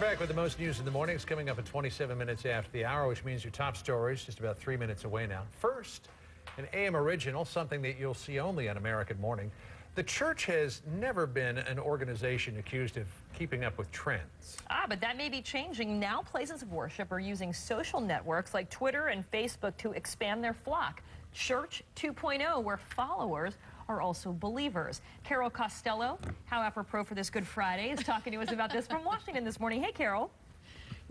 back with the most news in the morning. It's coming up at 27 minutes after the hour, which means your top story is just about 3 minutes away now. First, an AM original, something that you'll see only on American Morning. The church has never been an organization accused of keeping up with trends. But that may be changing. Now places of worship are using social networks like Twitter and Facebook to expand their flock. Church 2.0, where followers are also believers. Carol Costello, how apropos for this Good Friday, is talking to us about this from Washington this morning. Hey, Carol.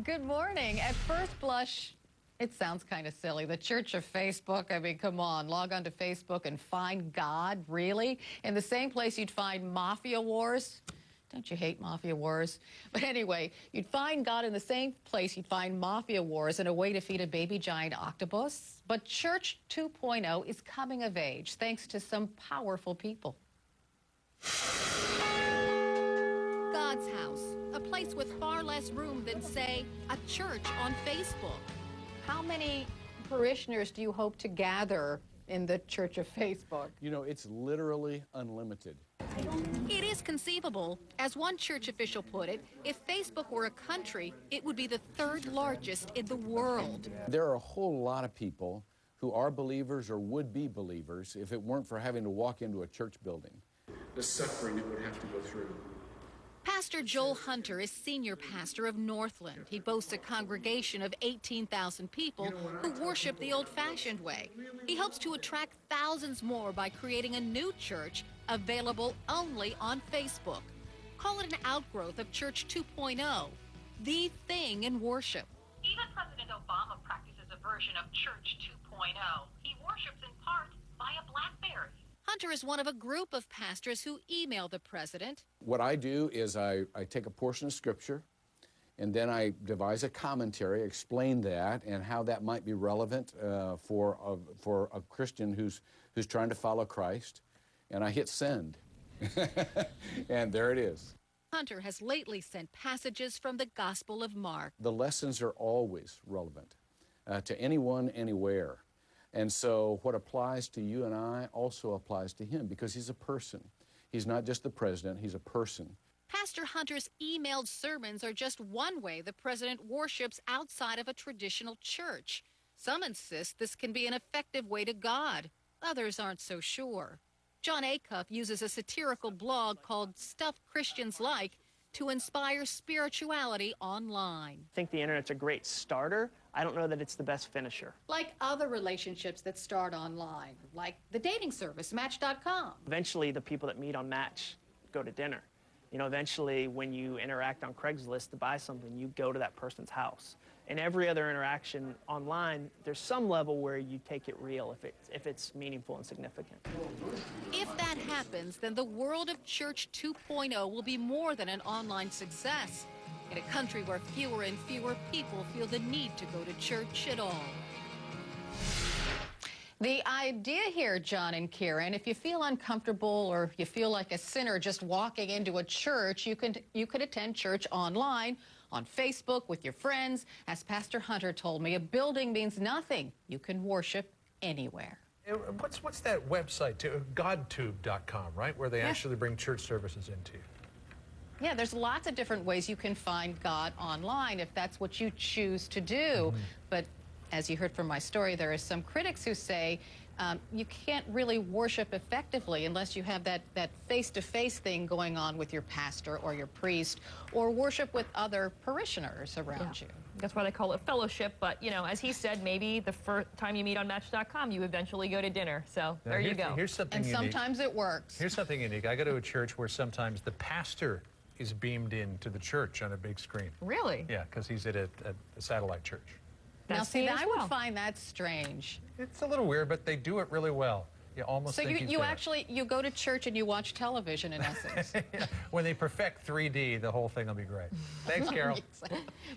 Good morning. At first blush, it sounds kind of silly. The Church of Facebook, I mean, come on, log on to Facebook and find God, really? In the same place you'd find mafia wars? Don't you hate mafia wars? But anyway, you'd find God in the same place you'd find mafia wars and a way to feed a baby giant octopus. But Church 2.0 is coming of age thanks to some powerful people. God's house, a place with far less room than, say, a church on Facebook. How many parishioners do you hope to gather in the Church of Facebook? You know, it's literally unlimited. It is conceivable. As one church official put it, if Facebook were a country, it would be the third largest in the world. There are a whole lot of people who are believers or would be believers if it weren't for having to walk into a church building. The suffering it would have to go through. Pastor Joel Hunter is senior pastor of Northland. He boasts a congregation of 18,000 people who worship the old-fashioned way. He hopes to attract thousands more by creating a new church available only on Facebook. Call it an outgrowth of Church 2.0, the thing in worship. Even President Obama practices a version of Church 2.0. He worships in part via BlackBerry. Hunter is one of a group of pastors who email the president. What I do is I take a portion of Scripture, and then I devise a commentary, explain that, and how that might be relevant for a Christian who's trying to follow Christ, and I hit send. And there it is. Hunter has lately sent passages from the Gospel of Mark. The lessons are always relevant to anyone, anywhere. And so what applies to you and I also applies to him because he's a person. He's not just the president, he's a person. Pastor Hunter's emailed sermons are just one way the president worships outside of a traditional church. Some insist this can be an effective way to God. Others aren't so sure. Jon Acuff uses a satirical blog called Stuff Christians Like to inspire spirituality online. I think the internet's a great starter. I don't know that it's the best finisher. Like other relationships that start online, like the dating service, Match.com. Eventually, the people that meet on Match go to dinner. You know, eventually, when you interact on Craigslist to buy something, you go to that person's house. In every other interaction online, there's some level where you take it real if it's meaningful and significant. If that happens, then the world of Church 2.0 will be more than an online success. In a country where fewer and fewer people feel the need to go to church at all. The idea here, John and Karen, if you feel uncomfortable or you feel like a sinner just walking into a church, you could attend church online, on Facebook, with your friends. As Pastor Hunter told me, a building means nothing. You can worship anywhere. What's that website, too? Godtube.com, right? Where they actually bring church services into. Yeah, there's lots of different ways you can find God online if that's what you choose to do. But as you heard from my story, there are some critics who say you can't really worship effectively unless you have that face-to-face thing going on with your pastor or your priest, or worship with other parishioners around you. That's why they call it fellowship. But, you know, as he said, maybe the first time you meet on Match.com, you eventually go to dinner. So there you go. Here's something and unique. Sometimes it works. Here's something unique. I go to a church where sometimes the pastor is beamed into the church on a big screen. Really? Yeah, because he's at a satellite church. Now, see, I would find that strange. It's a little weird, but they do it really well. You almost think he's there. You go to church and you watch television, in essence. When they perfect 3D, the whole thing will be great. Thanks, Carol.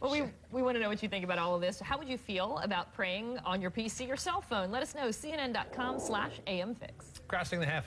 Well, we want to know what you think about all of this. How would you feel about praying on your PC or cell phone? Let us know. CNN.com/AMFix. Crossing the half